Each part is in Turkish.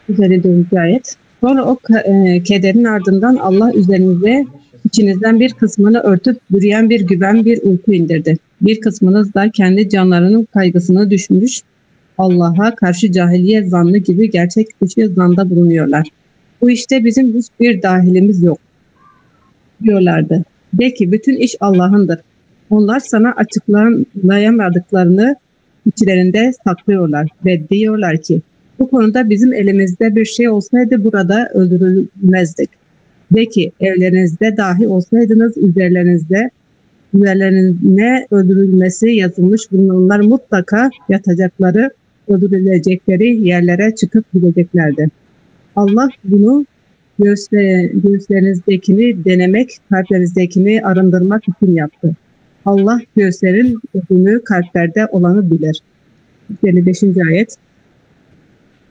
54. ayet. Sonra o kederin ardından Allah üzerinize içinizden bir kısmını örtüp bürüyen bir güven, bir uyku indirdi. Bir kısmınız da kendi canlarının kaygısını düşmüş, Allah'a karşı cahiliye zannı gibi gerçek dışı zanda bulunuyorlar. Bu işte bizim hiçbir dahilimiz yok diyorlardı. De ki bütün iş Allah'ındır. Onlar sana açıklayamadıklarını içlerinde saklıyorlar ve diyorlar ki bu konuda bizim elimizde bir şey olsaydı burada öldürülmezdik. De ki evlerinizde dahi olsaydınız üzerlerine öldürülmesi yazılmış bunlar mutlaka yatacakları, öldürülecekleri yerlere çıkıp gideceklerdi. Allah bunu göğüslerinizdekini denemek, kalplerinizdekini arındırmak için yaptı. Allah göğüslerin özünü, kalplerde olanı bilir. 55. ayet.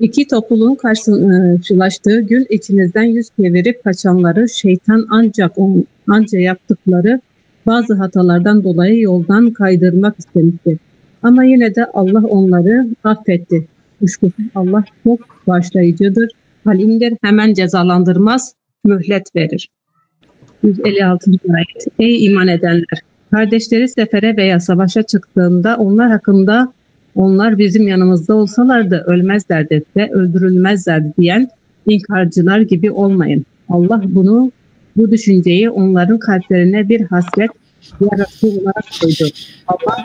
İki topluluğun karşılaştığı gün içinizden yüz çevirip kaçanları şeytan ancak yaptıkları bazı hatalardan dolayı yoldan kaydırmak istemişti. Ama yine de Allah onları affetti. Kuşkusuz Allah çok bağışlayıcıdır, halimdir, hemen cezalandırmaz, mühlet verir. 156. ayet. Ey iman edenler! Kardeşleri sefere veya savaşa çıktığında onlar bizim yanımızda olsalardı ölmezlerdi ve öldürülmezlerdi diyen inkarcılar gibi olmayın. Allah bu düşünceyi onların kalplerine bir hasret yarası olarak koydu. Allah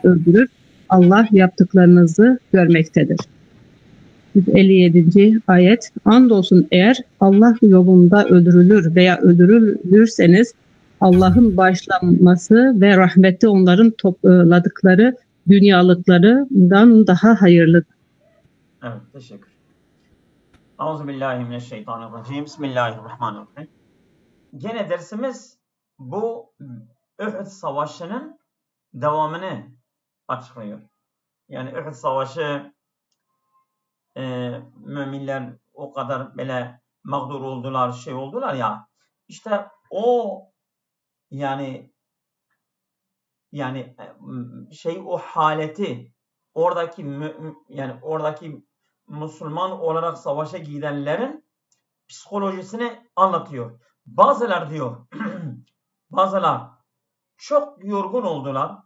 öldürür. Allah yaptıklarınızı görmektedir. 157. ayet. Andolsun eğer Allah yolunda öldürülür veya öldürülürseniz Allah'ın bağışlanması ve rahmeti onların topladıkları dünyalıklarından daha hayırlıdır. Evet, teşekkür. Euzubillahimineşşeytanirracim. Bismillahirrahmanirrahim. Gene dersimiz bu Uhud Savaşı'nın devamını açıklıyor. Yani Uhud Savaşı müminler o kadar böyle mağdur oldular, ya. İşte o yani o haleti oradaki Müslüman olarak savaşa gidenlerin psikolojisini anlatıyor. Bazılar çok yorgun oldular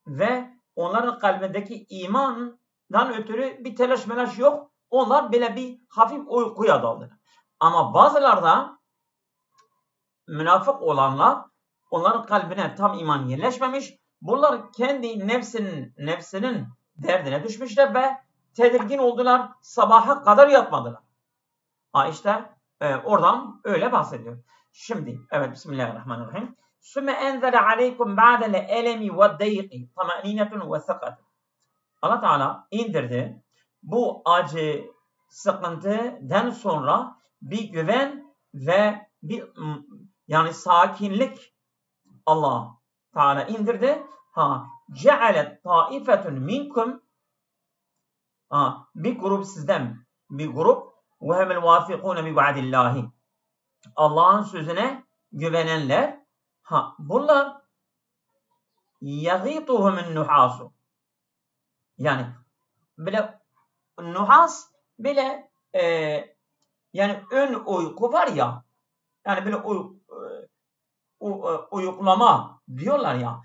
ve onların kalbindeki imandan ötürü bir telaş yok. Onlar böyle bir hafif uykuya daldılar. Ama bazıları da münafık olanlar, onların kalbine tam iman yerleşmemiş. Bunlar kendi nefsinin derdine düşmüşler ve tedirgin oldular. Sabaha kadar yatmadılar. Oradan öyle bahsediyor. Şimdi evet, Bismillahirrahmanirrahim. Sümme enzele aleykum ba'dele elemi ve deyqi tama'ninetun ve sakatun. Allah Teala indirdi. Bu acı, sıkıntıdan sonra bir güven ve bir sakinlik Allah Teala indirdi. Cealet taifetun minkum, bir grup sizden, bir grup ve hemel vafikune bi va'dillahi, Allah'ın sözüne güvenenler, bunlar yagituhumun nuhasu, yani böyle nuhas böyle ön uyku var ya, yani böyle uyuklama diyorlar ya.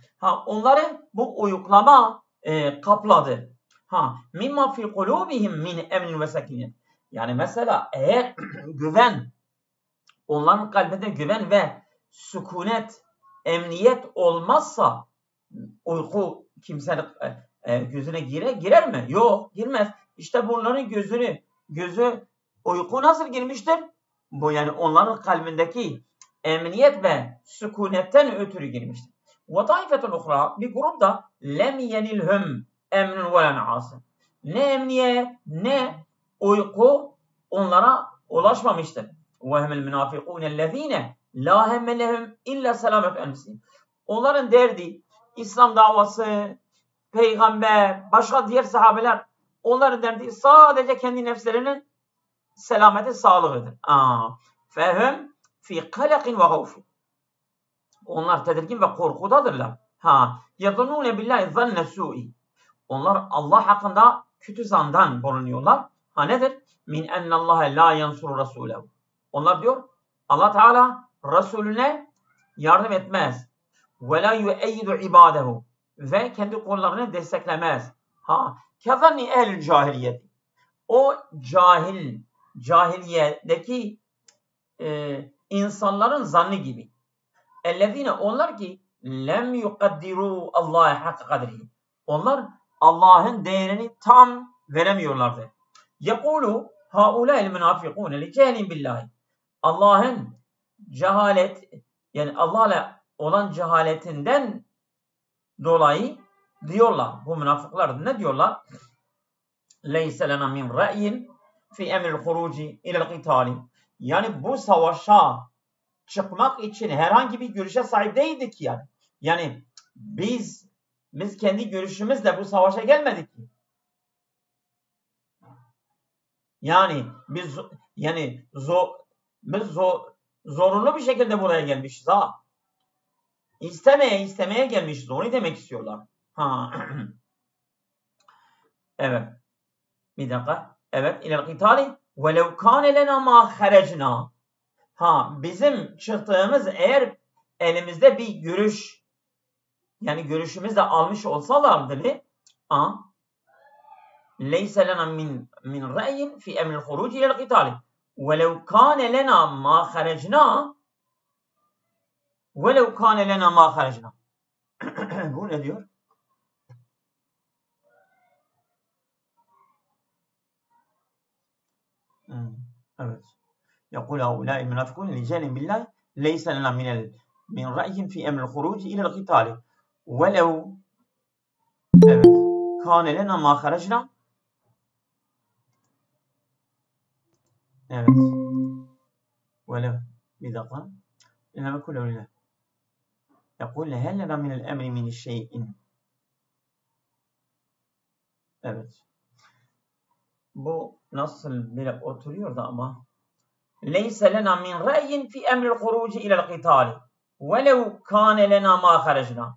Onları bu uyuklama kapladı. Mimma fi kulubihim min emn ve sakinet. Yani mesela eğer onların kalbinde güven ve sükunet, emniyet olmazsa uyku kimsenin gözüne girer mi? Yok, girmez. İşte bunların gözü uyku nasıl girmiştir? Bu yani onların kalbindeki emniyet ve sükunetten ötürü girmiştir. Ve taifetun ukhra, bir grup da lem yenilhum emnun ve len'asın. Ne emniyet ne uyku onlara ulaşmamıştır. Ve hemel münafikûnellezîne lâ hemme lehum illa selamet enfusihim. Onların derdi İslam davası, peygamber, başka diğer sahabeler, onların derdi sadece kendi nefslerinin selameti, sağlığıdır. Fehum fi kalakin ve gavfin. Onlar tedirgin ve korkudadırlar. Yadunune billahi zanne su'i. Onlar Allah hakkında kötü zandan bulunuyorlar. Ha nedir? Min ennallâhe la yansuru rasûlehu. Onlar diyor Allah Teala Resulüne yardım etmez. Ve la yueyyidu ibadehu. Ve kendi kullarını desteklemez. Ha, kezanni ehl-i cahiliyeti. O cahiliyedeki insanların zannı gibi. Ellezine onlar ki lem yukaddiru Allah'a hakkı kadrihi. Onlar Allah'ın değerini tam veremiyorlardı. Yekulu haulâ'il münafıkûne li cehlin billahi. Allah'ın cehalet yani Allah'la olan cehaletinden dolayı diyorlar. Bu münafıklar ne diyorlar? Leyse lena min ra'yin fi emril huruci ilel qitali. Yani bu savaşa çıkmak için herhangi bir görüşe sahip değildik yani. Yani biz kendi görüşümüzle bu savaşa gelmedik ki. Yani biz zorunlu bir şekilde buraya gelmişiz ha. İstemeye gelmişiz. Onu demek istiyorlar. Ha. Evet. Bir dakika. Evet. İlel qitali velev kâne lena mâ harecnâ. Ha, bizim çıktığımız eğer elimizde bir görüş yani görüşümüzle almış olsalardı leyse lena min ra'yin fi emril huruci ilel qitali velev kâne lena mâ harecnâ velev kâne lena mâ harecnâ. Bu ne diyor? Evet. يقول هؤلاء المنافقون لجهل بالله ليس لنا من رأي في أمر الخروج إلى القتال ولو كان لنا ما خرجنا. Evet. ولو إذا قال إنما كله لله يقول هل لنا من الأمر من شيء. Evet. Bu nasıl bile oturuyor da ama ليس لنا من رأي في أمر الخروج إلى القتال ولو كان لنا ما خرجنا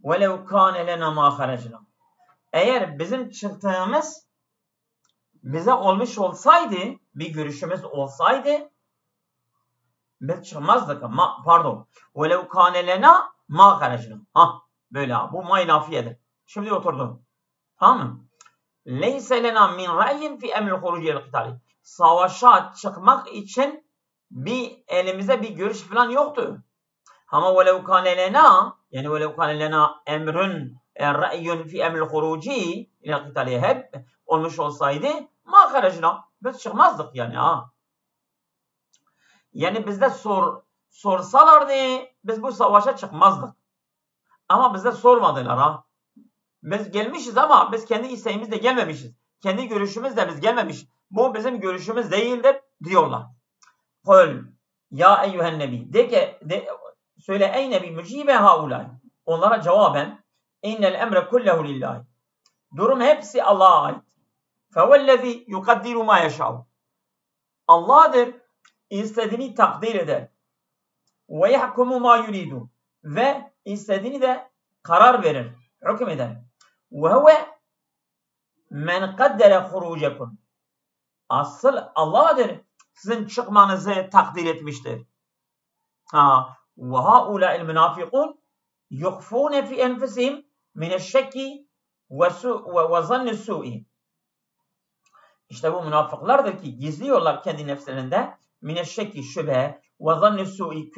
ولو كان لنا ما خرجنا. Eğer bizim çıktığımız bize olmuş olsaydı, bir görüşümüz olsaydı biz çıkmazdık ama pardon. وَلَوْ كَانَ لَنَا مَا خَرَجْنَا. Böyle bu maynafiyedir. Şimdi oturdum. Tamam mı? لَيْسَ لَنَا مِنْ رَأْيٍ فِي اَمْرِ الْخُرُوجِ الْقِتَالِ. Savaşa çıkmak için elimizde bir görüş falan yoktu. Ama وَلَوْ كَانَ لَنَا yani وَلَوْ كَانَ لَنَا اَمْرٌ رَأْيٌ فِي اَمْرِ الْخُرُوجِ اِلَى الْقِتَالِ hep olmuş olsaydı مَا خَرَجْنَا. Biz çıkmazdık yani Yani bizde sorsalardı biz bu savaşa çıkmazdık. Ama bizde sormadılar Biz gelmişiz ama biz kendi isteğimizle gelmemişiz. Kendi görüşümüzle biz gelmemişiz. Bu bizim görüşümüz değildir diyorlar. Kul ya eyyühen nebi. Söyle ey nebi mücibe haulay. Onlara cevaben innel emre kullehu lillahi. Durum hepsi Allah'a ait. Fevellezî yukaddiru ma yeşâ'u. Allah'dır istediğini takdir eder. Ve yahkumu ma yuridu. Ve istediğini de karar verir, hükmeder. Ve huve men kaddere hurucekum. Asıl Allah'dır sizin çıkmanızı takdir etmiştir. Ve haulâ'il münafıkûn yukhfûne fi enfusihim mineşşekki ve zannis-sû'i. İşte bu münafıklardır ki gizliyorlar kendi nefslerinde mineşşekki şüphe ve zannis-sû'i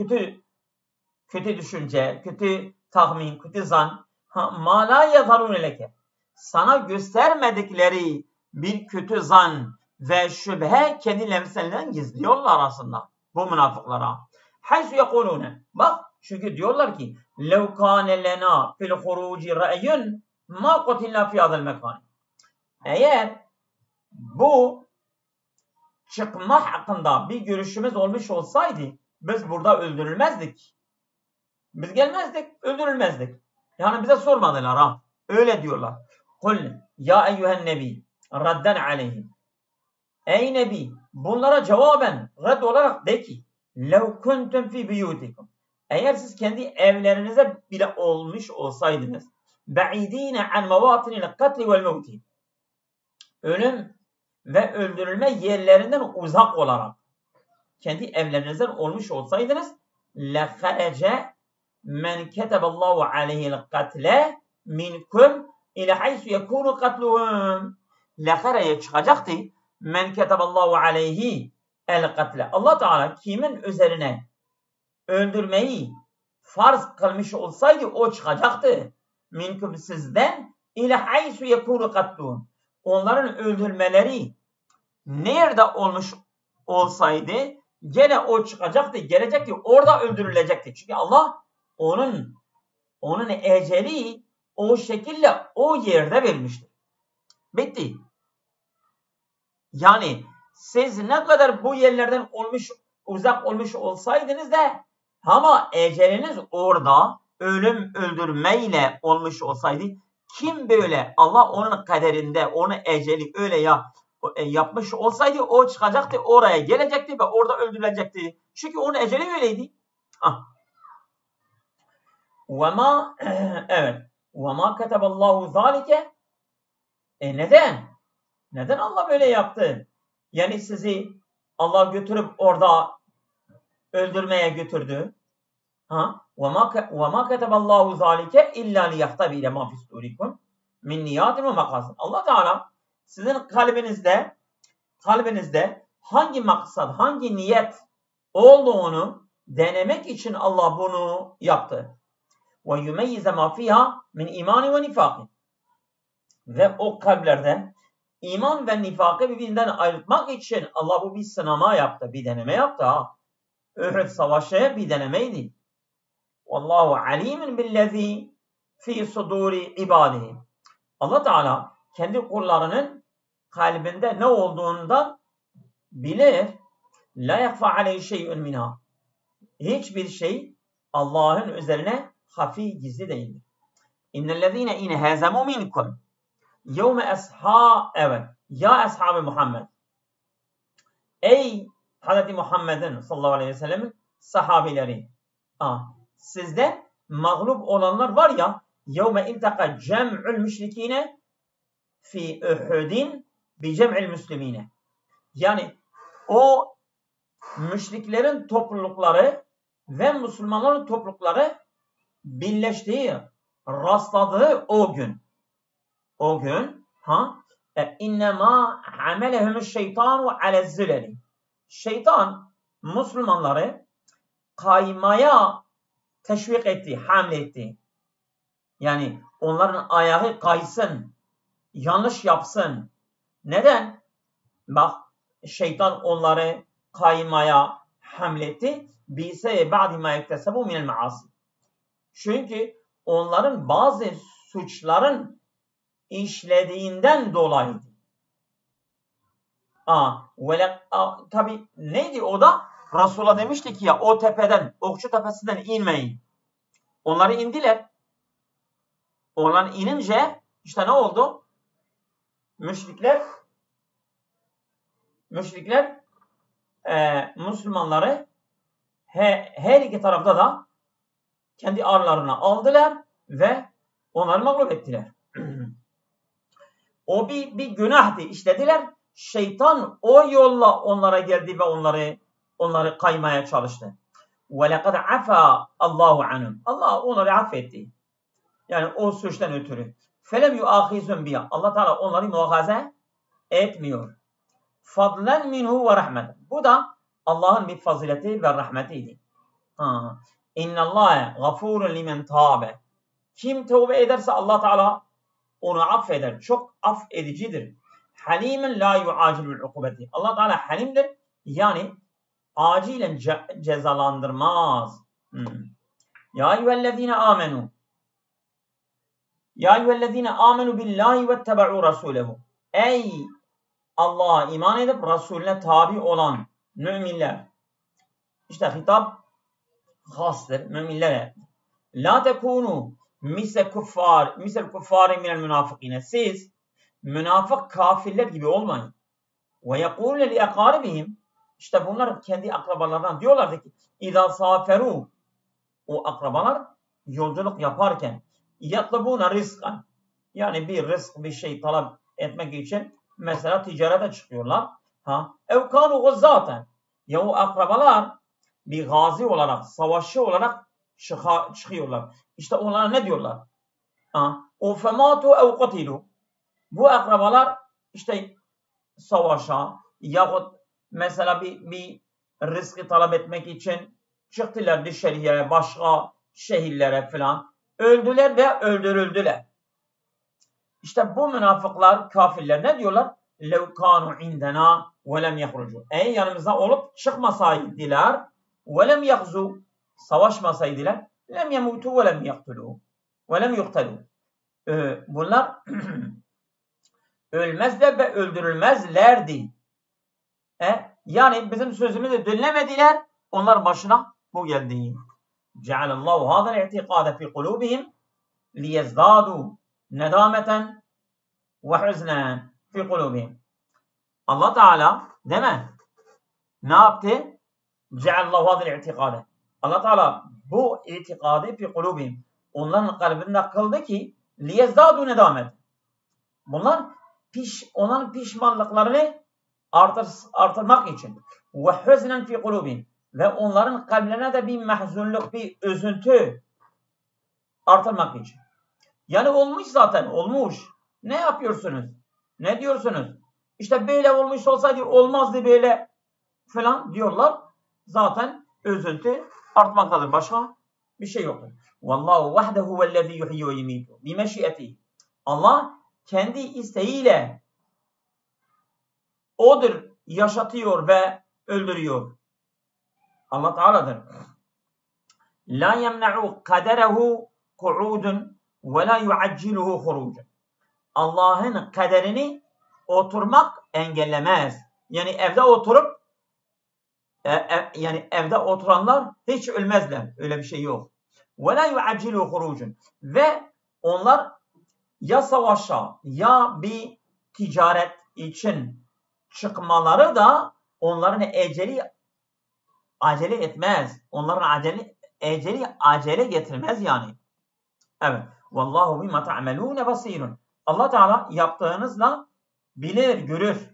kötü düşünce, kötü tahmin, kötü zan. Ma la yazarun leke. Sana göstermedikleri bir kötü zan ve şüphe kendi nefslerinden gizliyorlar aslında bu münafıklara. Haysu yekulune. Bak çünkü diyorlar ki lev kâne lena fil huruci ra'yun ma kutilna fi hadal mekan. Eğer bu çıkma hakkında bir görüşümüz olmuş olsaydı biz burada öldürülmezdik. Biz gelmezdik, öldürülmezdik. Yani bize sormadılar Öyle diyorlar. Kul ya eyyühen nebi radden aleyhim. Ey nebi bunlara cevaben red olarak de ki lev kuntum fi buyutikum. Eğer siz kendi evlerinize bile olmuş olsaydınız بعيدين عن مواطن القتل والموت. Ölüm ve öldürülme yerlerinden uzak olarak kendi evlerinizden olmuş olsaydınız لَخَرَجَ مَنْ كَتَبَ اللّٰهُ عَلَيْهِ الْقَتْلَ مِنْكُمْ اِلَى حَيْسُ يَكُونُ قَتْلُهُمْ. لَخَرَجَ çıkacaktı مَنْ كَتَبَ اللّٰهُ عَلَيْهِ الْقَتْلَ. Allah Teala kimin üzerine öldürmeyi farz kılmış olsaydı o çıkacaktı. Minkum sizden ile haysu yekunu katlun. Onların öldürmeleri nerede olmuş olsaydı gene o çıkacaktı, gelecekti, orada öldürülecekti. Çünkü Allah onun eceli o şekilde o yerde vermiştir. Bitti. Yani siz ne kadar bu yerlerden uzak olmuş olsaydınız da ama eceliniz orada ölüm öldürmeyle olmuş olsaydı kim böyle Allah onun kaderinde onun eceli öyle yapmış olsaydı o çıkacaktı oraya gelecekti ve orada öldürülecekti. Çünkü onun eceli öyleydi. Evet. وَمَا كَتَبَ اللّٰهُ ذَٰلِكَ. Neden? Neden Allah böyle yaptı? Yani sizi Allah götürüp orada öldürmeye götürdü. وَمَا كَتَبَ اللّٰهُ ذَٰلِكَ اِلَّا لِيَخْتَبِيلَ مَا فِي صُدُورِكُمْ مِنْ نِيَاتٍ وَمَقَاصٍ. Allah Teala sizin kalbinizde hangi maksat, hangi niyet olduğunu denemek için Allah bunu yaptı. وَيُمَيِّزَ مَا فِيهَا مِنْ اِيمَانِ وَنِفَاقٍ. Ve o kalplerde iman ve nifakı birbirinden ayırtmak için Allah bu bir sınama yaptı, bir deneme yaptı. Uhud savaşı bir denemeydi. Vallahu alimun billezî fî sudûri ibâdihi. Allah Teala kendi kullarının kalbinde ne olduğundan bilir. La yakfa aleyhi şey'un minha. Hiçbir şey Allah'ın üzerine hafi gizli değildir. İnnellezîne in hâzemû minkum yevme evet. Ya ashab-ı Muhammed. Ey Hz. Muhammed'in sallallahu aleyhi ve sellem'in sahabileri. Sizde mağlup olanlar var ya yevme iltaka cem'ül müşrikine fi Uhudin bi cem'il müslimine. Yani o müşriklerin toplulukları ve Müslümanların toplulukları birleştiği, rastladığı o gün innema amelehumüş şeytanu alezzüleli. Şeytan Müslümanları kaymaya teşvik etti, hamle etti. Yani onların ayağı kaysın, yanlış yapsın. Neden? Bak şeytan onları kaymaya hamle etti. Bise ba'di ma yektesebu minel maasi. Çünkü onların bazı suçların işlediğinden dolayı. Tabi neydi o da? Resulullah demişti ki ya o tepeden, Okçu Tepesi'nden inmeyin. Onları indiler. Onlar inince işte ne oldu? Müşrikler Müslümanları her iki tarafta da kendi aralarına aldılar ve onları mağlup ettiler. O bir günahtı işlediler. Şeytan o yolla onlara geldi ve onları kaymaya çalıştı. وَلَقَدْ عَفَا اللّٰهُ عَنْهُمْ. Allah onları affetti. Yani o suçtan ötürü. فَلَمْ يُؤَخِذُمْ بِهَا. Allah Teala onları muhafaza etmiyor. فَضْلًا مِنْهُ وَرَحْمَةً. Bu da Allah'ın bir fazileti ve rahmetiydi. اِنَّ اللّٰهَ غَفُورٌ لِمَنْ تَابَ. Kim tövbe ederse Allah Teala onu affeder. Çok affedicidir. Halimen la yu'acilul ukubeti. Allah Teala halimdir. Yani acilen cezalandırmaz. Ya eyyühellezine amenu. Ya eyyühellezine amenu billahi ve teba'u rasulehu. Ey Allah'a iman edip Resulüne tabi olan müminler. İşte hitap hastır müminlere. La tekunu misel kuffari minel münafıkine. Siz münafık kafirler gibi olmayın. Ve yekûle li ekaribihim. İşte bunlar kendi akrabalarından diyorlardı ki İzâ sâferû. O akrabalar yolculuk yaparken yatlubuna rizkan. Yani bir rızk, bir şey talep etmek için mesela ticarete çıkıyorlar. Ev kanu zaten. Ya o akrabalar bir gazi olarak, savaşçı olarak çıkıyorlar. İşte onlara ne diyorlar? O fematu ev kutilu. Bu akrabalar işte savaşa yahut mesela bir rızkı talep etmek için çıktılar dışarıya, başka şehirlere falan. Öldüler ve öldürüldüler. İşte bu münafıklar, kafirler ne diyorlar? لَوْ كَانُوا عِنْدَنَا وَلَمْ يَخْرُجُوا. Yanımızda olup çıkmasaydılar, وَلَمْ يَخْزُوا, savaşmasaydılar, لَمْ يَمُوتُوا وَلَمْ يَقْتُلُوا وَلَمْ يُقْتَلُوا. Bunlar ölmezler ve öldürülmezlerdi. Yani bizim sözümüzü dinlemediler, onlar başına bu geldi. جَعَلَ اللّٰهُ هَذَا الْاِعْتِقَادَ فِي قُلُوبِهِمْ لِيَزْدَادُوا نَدَامَةً وَحُزْنًا فِي قُلُوبِهِمْ. Allah Teala değil mi? Ne yaptı? جَعَلَ اللّٰهُ هَذَا الْاِعْتِقَادَ. Allah Teala bu itikadı fi kulubihim, onların kalbinde kıldı ki liyezdadu nedamet. Bunlar onların pişmanlıklarını artırmak için. Ve huznen fi kulubihim, ve onların kalplerine de bir mahzunluk, bir üzüntü artırmak için. Yani olmuş zaten, olmuş. Ne yapıyorsunuz? Ne diyorsunuz? İşte böyle olmuş olsaydı olmazdı böyle falan diyorlar. Zaten üzüntü artmaktadır. Başka bir şey yoktur. Vallahu vahdehu vellezî yuhyi ve yumitu bimeşiyetihi. Allah kendi isteğiyle odur yaşatıyor ve öldürüyor. Allah Teala'dır. La yemna'u kaderehu ku'udun ve la yuacciluhu hurucun. Allah'ın kaderini oturmak engellemez. Yani evde oturup yani evde oturanlar hiç ölmezler. Öyle bir şey yok. Ve la yuacciluhu hurucun. Ve onlar ya savaşa ya bir ticaret için çıkmaları da onların acele etmez. Onların acele getirmez yani. Evet. Vallahu bima ta'melun basirun. Allah Teala yaptığınızla bilir, görür.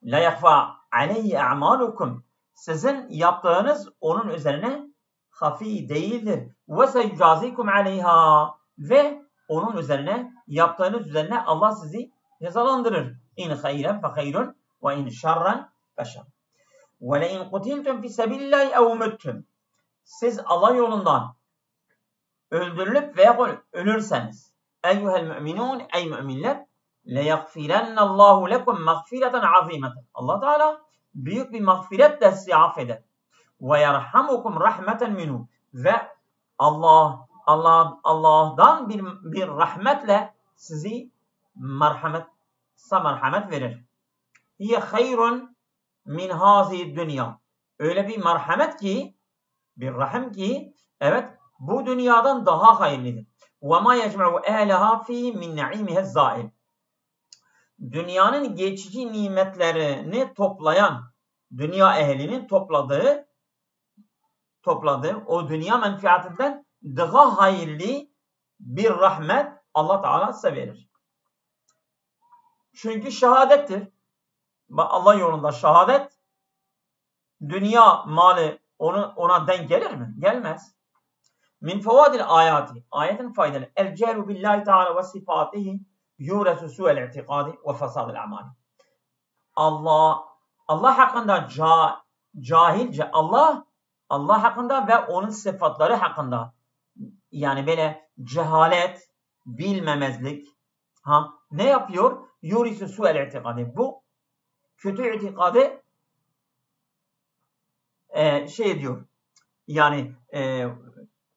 La yahfa aleyhi a'malukum. Sizin yaptığınız onun üzerine hafi değildir. Ve seyucazikum aleyha. Ve onun üzerine, yaptığınız üzerine Allah sizi cezalandırır. İn hayren fe hayrun ve in şerren fe şer. Ve le in kutiltum fi sebilillahi ev muttum. Siz Allah yolundan öldürülüp veya ölürseniz, eyyuhel müminun, ey müminler, leyagfirennallahu lekum mağfireten azimeten. Allah Teala büyük bir mağfiretle sizi affeder. Ve yerhamukum rahmeten minhu. Ve Allah'dan bir rahmetle sizi merhamet verir. Hiye hayrun min hazi dünya. Öyle bir merhamet ki, bir rahim ki, evet, bu dünyadan daha hayırlıdır. وَمَا يَجْمَعُ اَهْلَهَا ف۪ي مِنْ نَعِيمِهَا الزَّائِلِ. Dünyanın geçici nimetlerini toplayan, dünya ehlinin topladığı o dünya menfaatinden daha hayırlı bir rahmet Allah Teala size verir. Çünkü şehadettir. Allah yolunda şehadet, dünya malı ona denk gelir mi? Gelmez. Min fevadil ayati. Ayetin faydaları. El cehlu billahi teala ve sifatihi yuresu su'el i'tikadi ve fesadil amali. Allah hakkında cahilce, Allah hakkında ve onun sıfatları hakkında, yani böyle cehalet, bilmemezlik ne yapıyor? Yurisu su'el i'tikadi. Bu kötü itikadı diyor. Yani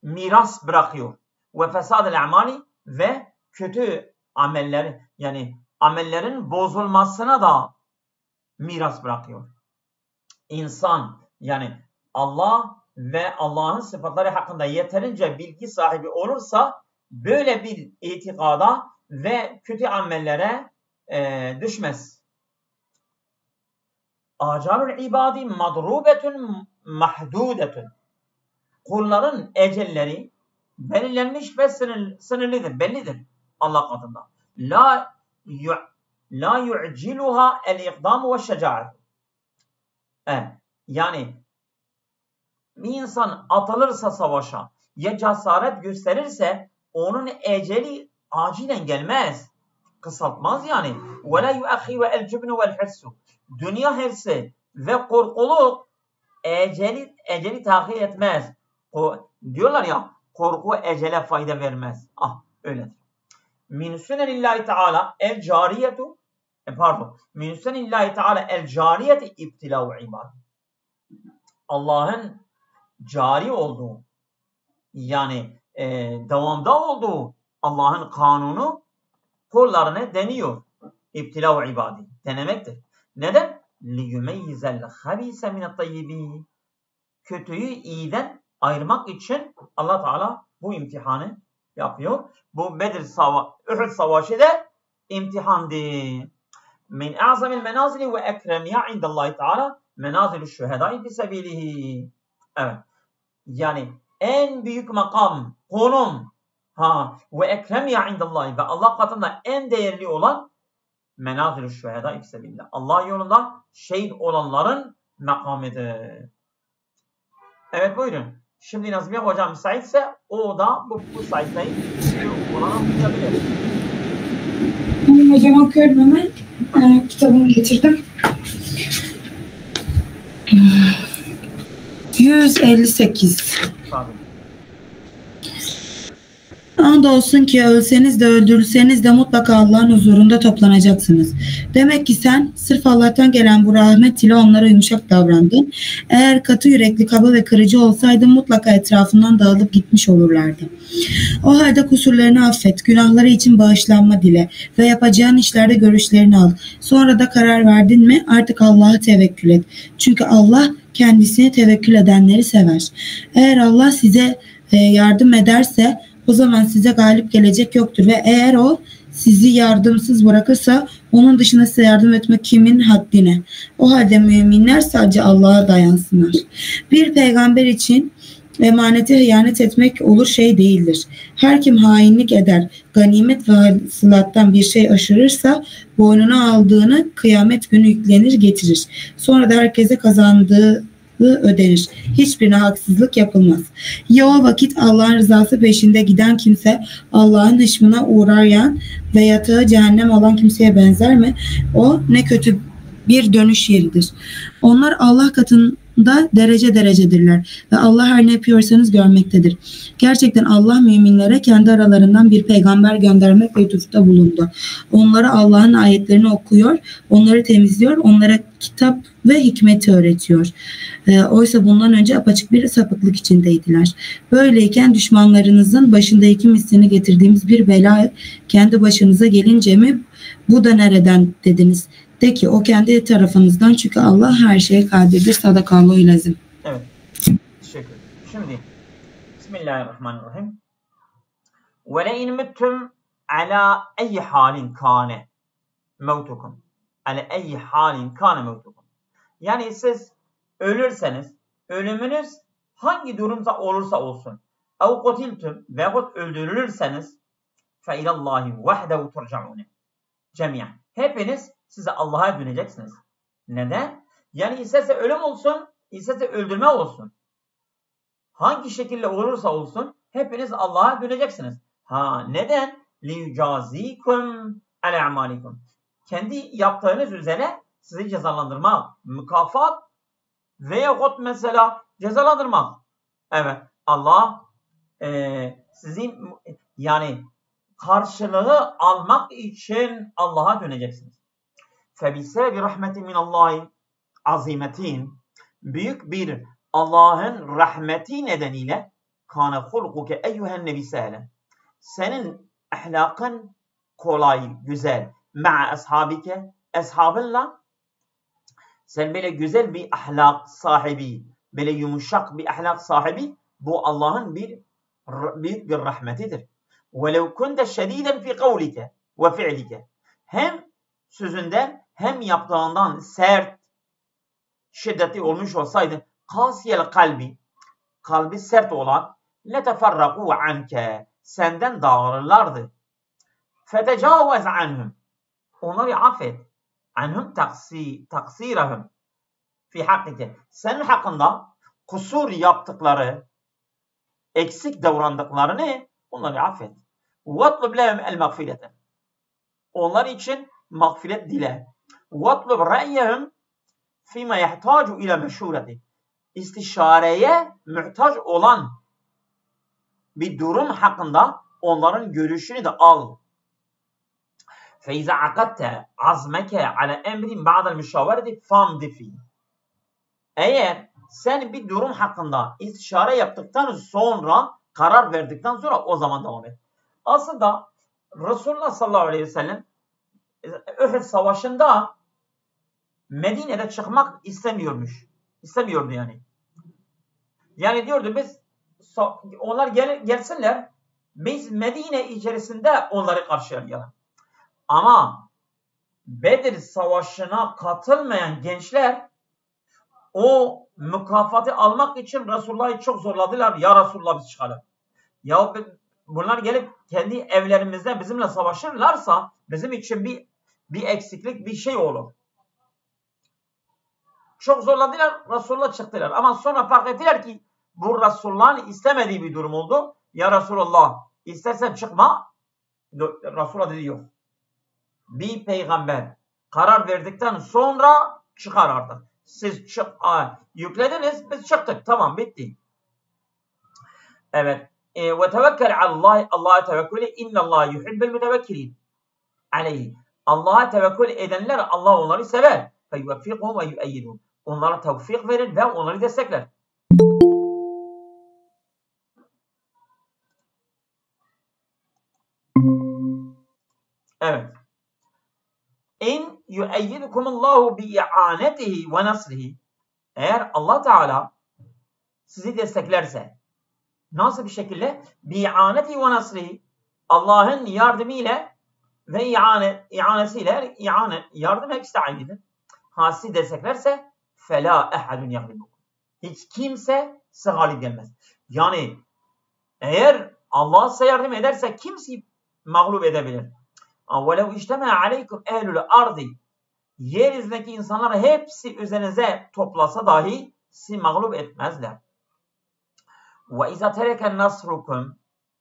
miras bırakıyor. Ve fesadil amali, ve kötü amelleri, yani amellerin bozulmasına da miras bırakıyor. İnsan, yani Allah ve Allah'ın sıfatları hakkında yeterince bilgi sahibi olursa böyle bir itikada ve kötü amellere düşmez. Acarul ibadi madrubetun mahdudetun. Kulların ecelleri belirlenmiş ve sınırlıdır, bellidir Allah katında. La yu'ciluha el-iqdam ve şecaat. Yani bir insan atılırsa savaşa ya cesaret gösterirse onun eceli acilen gelmez. Kısaltmaz yani. Ve la yu'akhi ve el-cübnu vel-hirsu. Dünya hırsı ve korkuluk eceli tahir etmez. Diyorlar ya, korku ecele fayda vermez. Öyledir. Min sünenillahi teala el cariyetu min sünenillahi teala el cariyeti ibtila'u ibad. Allah'ın cari olduğu, yani devamda olduğu Allah'ın kanunu kullarına deniyor. İbtila'u ibadi. Denemektir. Neden? لِيُمَيِّزَ الْخَبِيسَ مِنَ الطَّيِّبِينَ. Kötüyü iyiden ayırmak için Allah Teala bu imtihanı yapıyor. Bu Uhud savaşı da imtihandı. Min a'zamil menazili ve ekremiya indallahi Teala menazilü şühedai fi sebilihi. Evet. Yani en büyük makam, konum ve ekremiya indallahi ve Allah katında en değerli olan menazilü şühedai fi sebillah. Allah yolunda şehit olanların makamıdır. Evet, buyurun. Şimdi Nazmiye hocam müsaitse o da bu sayfayı olan okuyabilir. Hocam okuyorum hemen. Kitabımı getirdim. 158. Tabii. Andolsun ki ölseniz de öldürülseniz de mutlaka Allah'ın huzurunda toplanacaksınız. Demek ki sen sırf Allah'tan gelen bu rahmet ile onlara yumuşak davrandın. Eğer katı yürekli, kaba ve kırıcı olsaydın mutlaka etrafından dağılıp gitmiş olurlardı. O halde kusurlarını affet, günahları için bağışlanma dile ve yapacağın işlerde görüşlerini al. Sonra da karar verdin mi artık Allah'a tevekkül et. Çünkü Allah kendisine tevekkül edenleri sever. Eğer Allah size yardım ederse o zaman size galip gelecek yoktur ve eğer o sizi yardımsız bırakırsa onun dışında size yardım etmek kimin haddine? O halde müminler sadece Allah'a dayansınlar. Bir peygamber için emanete hıyanet etmek olur şey değildir. Her kim hainlik eder, ganimet ve hasılattan bir şey aşırırsa boynuna aldığını kıyamet günü yüklenir getirir. Sonra da herkese kazandığı ödenir. Hiçbirine haksızlık yapılmaz. Ya o vakit Allah'ın rızası peşinde giden kimse Allah'ın hışmına uğrayan ve yatağı cehennem olan kimseye benzer mi? O ne kötü bir dönüş yeridir. Onlar Allah katında derece derecedirler ve Allah her ne yapıyorsanız görmektedir. Gerçekten Allah müminlere kendi aralarından bir peygamber göndermek lütufta bulundu. Onlara Allah'ın ayetlerini okuyor, onları temizliyor, onlara kitap ve hikmeti öğretiyor. Oysa bundan önce apaçık bir sapıklık içindeydiler. Böyleyken düşmanlarınızın başındaki mislini getirdiğimiz bir bela kendi başınıza gelince mi bu da nereden dediniz? De ki o kendi tarafınızdan çünkü Allah her şeye kadirdir. Sadakallahu lazım. Evet. Teşekkür ederim. Şimdi Bismillahirrahmanirrahim. Ve le in mittum ala eyyi halin kâne mevtukum. Ala eyyi halin kâne mevtukum. Yani siz ölürseniz, ölümünüz hangi durumda olursa olsun, ev kutiltum veyahut öldürülürseniz fe ilallahi vahdehu turcaune cemiyen. Hepiniz size Allah'a döneceksiniz. Neden? Yani isterse ölüm olsun, isterse öldürme olsun. Hangi şekilde olursa olsun hepiniz Allah'a döneceksiniz. Neden? لِيُجَازِيكُمْ عَلَى اَعْمَالِكُمْ. Kendi yaptığınız üzere sizi cezalandırmak, mükafat veyahut mesela cezalandırmak. Evet, Allah sizin yani karşılığı almak için Allah'a döneceksiniz. فَبِسَبِ رَحْمَةٍ مِنَ اللّٰهِ azimetin, büyük bir Allah'ın rahmeti nedeniyle kâne hulkuke eyyühen nebi sehlen. Senin ahlakın kolay, güzel. Ma'a ashabike, ashabınla sen böyle güzel bir ahlak sahibi, böyle yumuşak bir ahlak sahibi, bu Allah'ın büyük bir rahmetidir. وَلَوْ كُنْتَ شَد۪يدًا فِي قَوْلِكَ وَفِعْلِكَ. Hem sözünden hem yaptığından sert, şiddetli olmuş olsaydı, kasiyel kalbi, kalbi sert olan, leteferraku anke. Senden dağılırlardı. Fetecavvez anhum. Onları affet. Anhum taksirahum. Fi hakkike. Senin hakkında kusur yaptıkları, eksik davrandıklarını onları affet. وَاطْلُبْ لَهُمْ الْمَغْفِرَةَ. Onlar için mağfiret dile. وَاطْلُبْ رَأْيَهُمْ فِي مَا يَحْتَاجُ اِلَى مَشُورَةِ. İstişareye muhtaç olan bir durum hakkında onların görüşünü de al. فَاِذَا عَقَدْتَ عَزْمَكَ عَلَى اَمْرٍ بَعْدَ الْمُشَاوَرَةِ فَامْدِ فِيهِ. Eğer sen bir durum hakkında istişare yaptıktan sonra, karar verdikten sonra o zaman devam et. Aslında Resulullah sallallahu aleyhi ve sellem Uhud savaşında Medine'de çıkmak istemiyormuş. İstemiyordu yani. Yani diyordu biz onlar gelsinler, biz Medine içerisinde onları karşılayalım. Ama Bedir savaşına katılmayan gençler o mükafatı almak için Resulullah'ı çok zorladılar. Ya Resulullah biz çıkalım. Ya bunlar gelip kendi evlerimizden bizimle savaşırlarsa bizim için bir eksiklik, bir şey olur. Çok zorladılar, Resulullah çıktılar. Ama sonra fark ettiler ki bu Resulullah'ın istemediği bir durum oldu. Ya Resulullah istersen çıkma. Resulullah dedi yok. Bir peygamber karar verdikten sonra çıkar artık. Siz yüklediniz, biz çıktık. Tamam, bitti. Evet. Ve tevekkel Allah, Allah'a tevekkül et. İnnallâhe yuhibbel mütevekkilin aleyhi. Allah'a tevekkül edenler Allah onları sever. Feyuveffikhum ve yueyyidun. Onlara tevfik verir ve onları destekler. Evet. İn yueyyidukumullahu bi'anetihi ve nasrihi. Eğer Allah Teala sizi desteklerse, nasıl bir şekilde? Bi'anetihi ve nasrihi. Allah'ın yardımıyla ve ianesiyle, yardım hepsi aynıdır. Ha sizi desteklerse فَلَا اَحَدٌ يَغْلِبُكُمْ. Hiç kimse size galip gelmez. Yani eğer Allah size yardım ederse kimseyi mağlup edebilir. وَلَوْ اِجْتَمَعَ عَلَيْكُمْ اَهْلُ الْاَرْضِ. Yeryüzündeki insanlar hepsi üzerinize toplasa dahi sizi mağlup etmezler. وَاِذَا تَرَكَ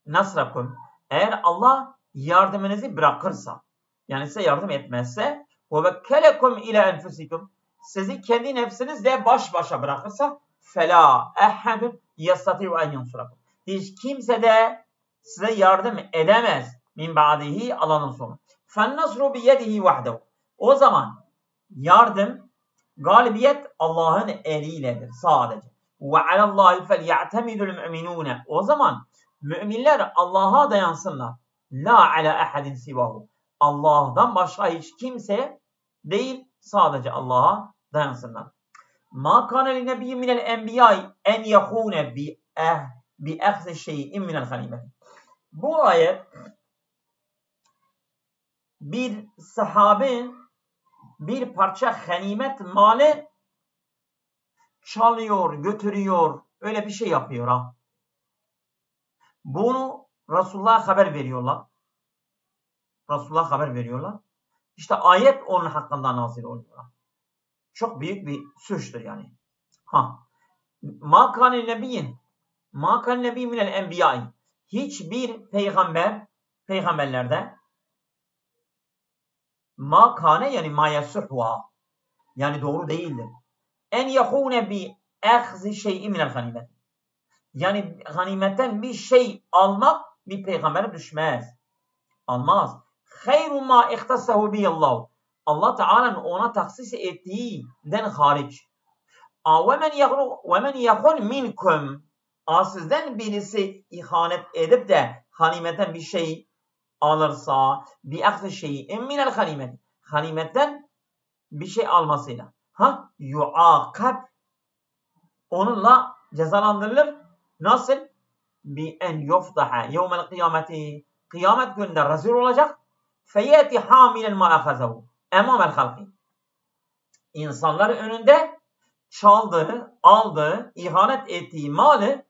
نَصْرَكُمْ. Eğer Allah yardımınızı bırakırsa, yani size yardım etmezse وَوَكَّلَكُمْ اِلَى اَنْفُسِكُمْ. Sizi kendi nefsinizle baş başa bırakırsa فَلَا اَحَدٌ يَسْتَطِعُ اَنْ يَنْصُرَكُمْ. Hiç kimse de size yardım edemez. Min ba'dihi alanın sonu. فَالنَّصْرُ بِيَدِهِ وَحْدَهُ. O zaman yardım, galibiyet Allah'ın eliyledir sadece. وَعَلَى اللّٰهِ فَلْيَعْتَمِدُ الْمُؤْمِنُونَ. O zaman müminler Allah'a dayansınlar. La ala ahadin sivahu. Allah'tan başka hiç kimse değil, sadece Allah'a dayansınlar. Ma kana li nebiyyin minel enbiya'i en yahune bi ahzi şey'in minel ganimet. Bu ayet bir sahabe bir parça ganimet malı çalıyor, götürüyor, öyle bir şey yapıyor ha. Bunu Resulullah'a haber veriyorlar. Resulullah'a haber veriyorlar. İşte ayet onun hakkında nazil oluyor. Çok büyük bir suçtur yani. Ma kâne nebiyyin minel enbiyâi. Hiçbir peygamberlerde ma kâne yani ma yasuhva, yani doğru değildir. En yahûne bi ehzi şey'in minel ganimet. Yani ganimetten bir şey almak bir peygambere düşmez. Almaz. Hayru ma ihtassahu biyallah. Allah Teala'nın ona tahsis ettiğinden hariç. Ve men yahun minkum. Sizden birisi ihanet edip de ganimetten bir şey alırsa bi ahzi şey'in minel ganimet. Ganimetten bir şey almasıyla. Yuakab. Onunla cezalandırılır. Nasıl? Bi en yufdaha yevmel kıyameti. Kıyamet gününde rezil olacak. Feyeti hamilen ma ahazahu emamel halki. İnsanların önünde çaldığı, aldığı, ihanet ettiği malı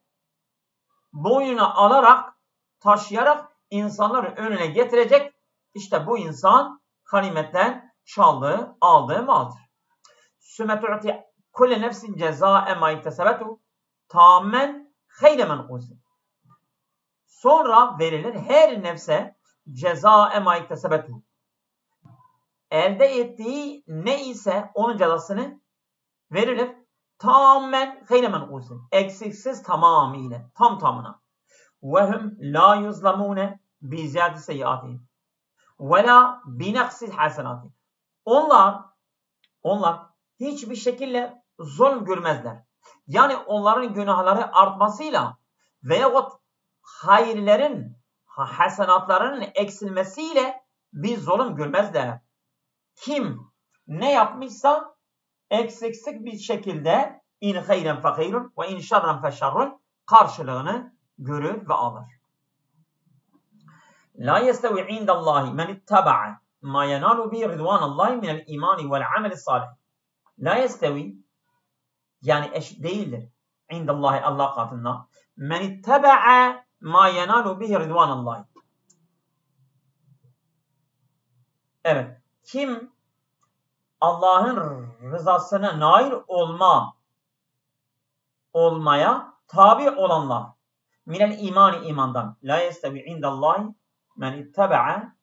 boynuna alarak, taşıyarak insanların önüne getirecek. İşte bu insan ganimetten çaldığı, aldığı maldır. Sümme tu'ti kulle nefsin cezâe mâ iktesebetu tâmen hayre menqûsin. Sonra verilir her nefse cezâe mâ iktesebetu. Elde ettiği ne ise onun cezasını verilir. Tamamen hayre menqûsin. Eksiksiz tamamıyla, tam tamına. Ve hum la yuzlamûne bi ziyâdi seyyiâtihim ve la bi naqsi hasenâtihim. Onlar hiçbir şekilde zulm görmezler. Yani onların günahları artmasıyla veyahut hayırların, hasenatlarının eksilmesiyle bir zulüm görmezler. Kim ne yapmışsa eksiksik bir şekilde in hayren fe hayrun ve in şerren fe şerrun karşılığını görür ve alır. La yestevi indallahi men ittaba'a ma yenalu bi ridvanallahi minel imani vel ameli salih. La yestevi yani eşit değildir. İndallahi Allah katında. Men ittaba'a ma yenalu bi ridvanallahi. Evet. Kim Allah'ın rızasına nail olmaya tabi olanlar. Minel imani imandan. La yestevi indallahi men ittaba'a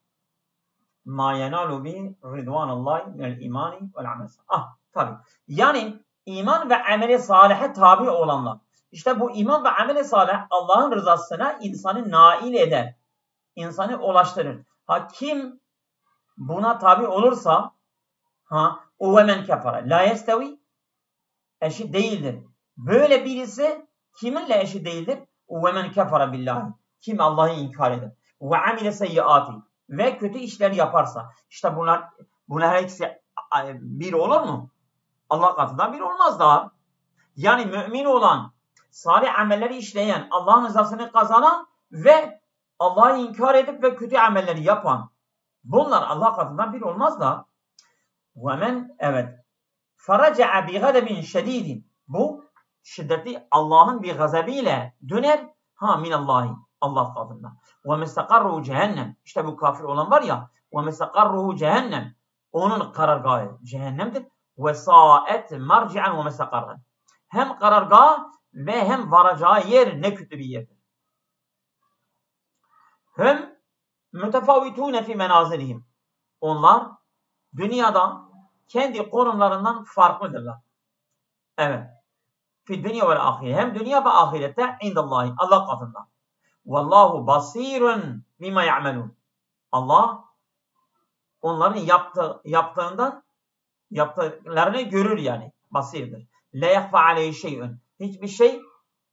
ma yenalu bi ridvanallahi minel imani vel amel. Tabi. Yani iman ve ameli salihe tabi olanlar. İşte bu iman ve ameli salih Allah'ın rızasına insanı nail eder. İnsanı ulaştırır. Kim buna tabi olursa o ve men kefere la yestevi eşit değildir. Böyle birisi kiminle eşit değildir? O ve men kefere billahi. Kim Allah'ı inkar eder. Ve amile seyyiati ve kötü işler yaparsa. İşte bunlar her ikisi bir olur mu? Allah katında bir olmaz daha. Yani mümin olan, salih amelleri işleyen, Allah'ın rızasını kazanan ve Allah'ı inkar edip ve kötü amelleri yapan. Bunlar Allah katından bir olmaz da. وَمَنْ evet. فَرَجَعَ بِغَدَبٍ شَد۪يدٍ. Bu şiddetli Allah'ın bir gazabıyla döner. Minallahi. Allah katından. وَمَسْتَقَرُّهُ cehennem. İşte bu kafir olan var ya. وَمَسْتَقَرُّهُ cehennem. Onun karargahı cehennemdir. وَسَاءَتْ مَرْجِعًا وَمَسْتَقَرًا. Hem karargah ve hem varacağı yer ne kötü bir yerdir. Hem mütefavitûne fî menâzilihim. Onlar dünyada kendi konumlarından farklıdırlar. Evet. Fî dünya vel ahire. Hem dünya ve ahirette indallahi. Allah katında. Vallahu basirun bima ya'melun. Allah onların yaptıklarını görür yani. Basirdir. La yahfa aleyhi şey'un. Hiçbir şey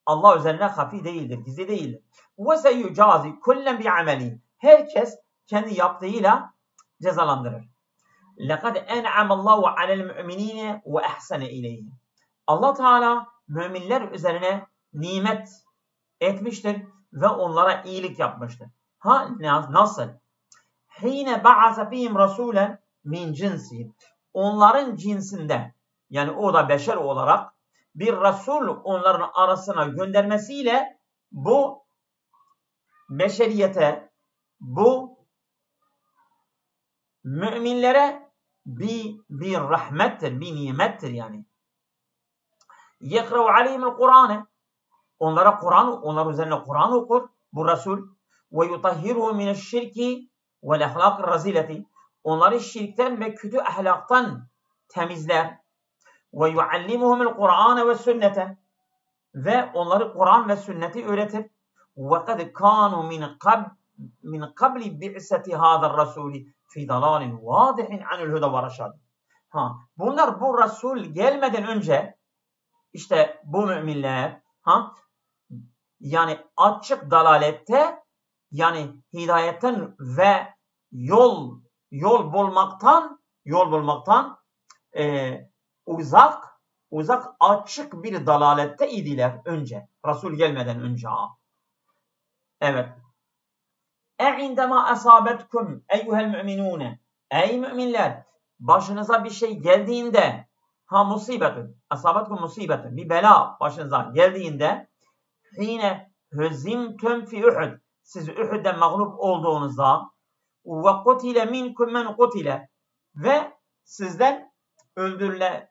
Allah üzerine hafi değildir, gizli değildir. Ve seyucazi kullen bi ameli. Herkes kendi yaptığıyla cezalandırır. Laqad en'amallahu alel mu'minine ve ahsana ileyhim. Allah Teala müminler üzerine nimet etmiştir ve onlara iyilik yapmıştır. Nasıl? Hine ba'asa fihim rasulen min cinsihim. Onların cinsinde yani o da beşer olarak bir Resul onların arasına göndermesiyle bu beşeriyete, bu müminlere bir rahmettir, bir nimettir yani. Yekra'u aleyhimul Kur'an'ı. Onlar üzerine Kur'an okur bu Resul. Ve yutahhiruhu mineşşirki vel ahlakir razileti. Onları şirkten ve kötü ahlaktan temizler. Ve yuallimuhumul Kur'an ve sünnete. Ve onları Kur'an ve sünneti öğretir. Ve kad kanu min qabli bi'sati hadar rasuli fi dalalin vadihin anil huda ve raşad. Bunlar bu Resul gelmeden önce işte bu müminler yani açık dalalette yani hidayetten ve yol bulmaktan uzak açık bir dalalette idiler önce. Resul gelmeden önce. Evet. İndema asabetkum eyyuhel müminune. Ey müminler, başınıza bir şey geldiğinde musibetun. Asabetkum musibetun. Bir bela başınıza geldiğinde yine hüzimtüm fi Uhud. Siz Uhud'da mağlup olduğunuzda ve kutile minkum men kutile ve sizden öldürülenler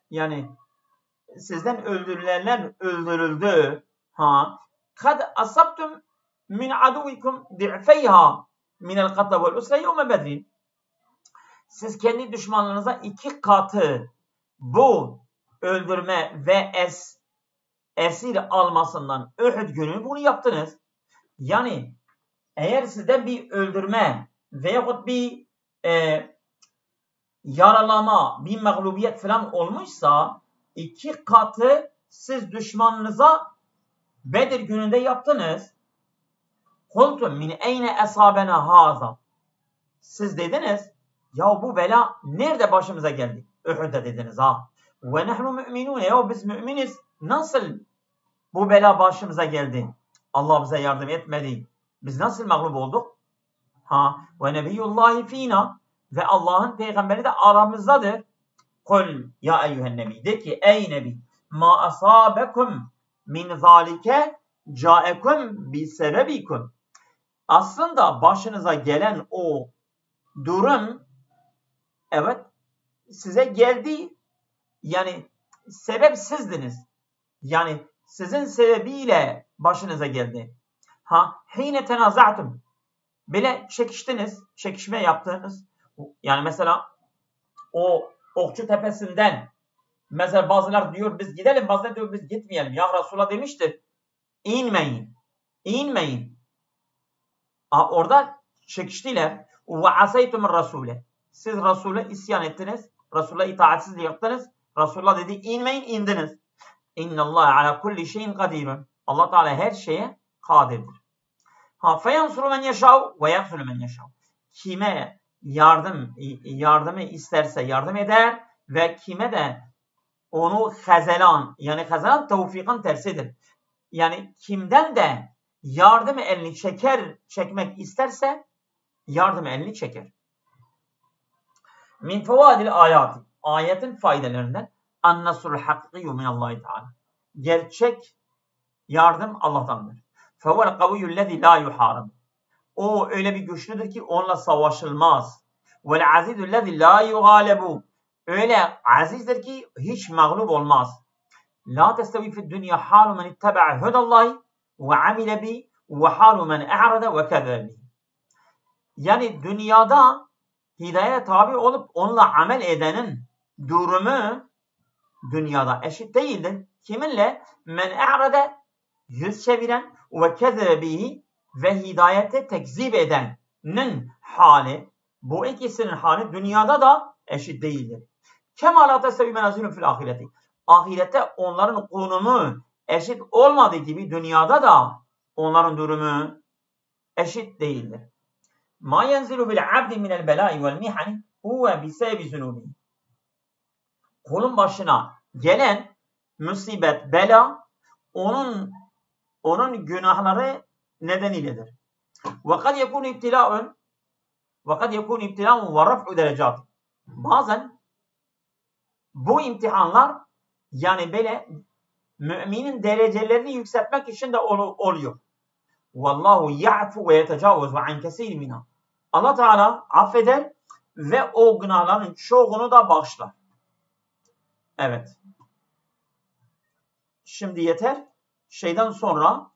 öldürüldü. Kad asabtum min aduvikum di'feyha minel katla vel usre yevme bedrin. Siz kendi düşmanlarınıza 2 katı bu öldürme ve esir almasından Uhud günü bunu yaptınız. Yani eğer sizde bir öldürme veyahut bir yaralama, bir mağlubiyet falan olmuşsa 2 katı siz düşmanınıza Bedir gününde yaptınız. Kultum min eyne esabena haza. Siz dediniz ya bu bela nerede başımıza geldi? Uhud'da dediniz ha. Ve nehnu müminun. Ya biz müminiz. Nasıl bu bela başımıza geldi? Allah bize yardım etmedi. Biz nasıl mağlup olduk? Ve nebiyyullahi fina. Ve Allah'ın peygamberi de aramızdadır. Kul ya eyyühen nebi. De ki ey nebi. Ma asabekum min zalike caekum bi sebebikum. Aslında başınıza gelen o durum evet size geldi. Yani sebep sizdiniz. Yani sizin sebebiyle başınıza geldi. Hine tenaza'tum. Bile çekiştiniz, çekişme yaptınız. Yani mesela o Okçu Tepesi'nden mesela bazılar diyor biz gidelim, bazılar diyor biz gitmeyelim. Ya Resulullah demişti inmeyin, inmeyin. Orada çekiştiler. Ve asaytumur Rasule. Siz Resul'e isyan ettiniz. Resul'e itaatsizlik yaptınız. Resulullah dedi inmeyin, indiniz. İnnallâhe ala kulli şeyin kadirun. Allah Teala her şeye kadirdir. Feyansuru men yeşâv ve yaksulu men yeşâv. Kime yardımı isterse yardım eder ve kime de onu hezelan, yani hezelan tevfikın tersidir. Yani kimden de yardım elini çekmek isterse yardım elini çeker. Min fevadil ayati. Ayetin faydalarından an-nasrul hakikiyyu minallahi teala. Gerçek yardım Allah'tandır. Fevel kaviyyullezî lâ yuhârab. O öyle bir güçlüdür ki onunla savaşılmaz. Vel azizüllezî lâ yugâlebu. Öyle azizdir ki hiç mağlup olmaz. La testevi fid dünya halu men itteba'a hudallahi ve amile bi ve halu men e'rada ve kezebe. Yani dünyada hidayete tabi olup onunla amel edenin durumu dünyada eşit değildir. Kiminle? Men e'rada, yüz çeviren ve kezebe ve hidayete tekzip edenin hali, bu ikisinin hali dünyada da eşit değildir. Kema la tesevi menazilun fil ahireti. Ahirette onların konumu eşit olmadığı gibi dünyada da onların durumu eşit değildir. Ma yenzilu bil abdi minel belâi vel mihani huve bisebebi zunubi. Kulun başına gelen musibet, bela onun günahları nedeniyledir. Ve kad yekûn ibtilâun ve raf'u derecat. Bazen bu imtihanlar yani böyle müminin derecelerini yükseltmek için de oluyor. Vallahu ya'fu ve yetecavvezu an kesîr minha. Allah Teala affeder ve o günahların çoğunu da bağışlar. Evet. Şimdi yeter. Şeyden sonra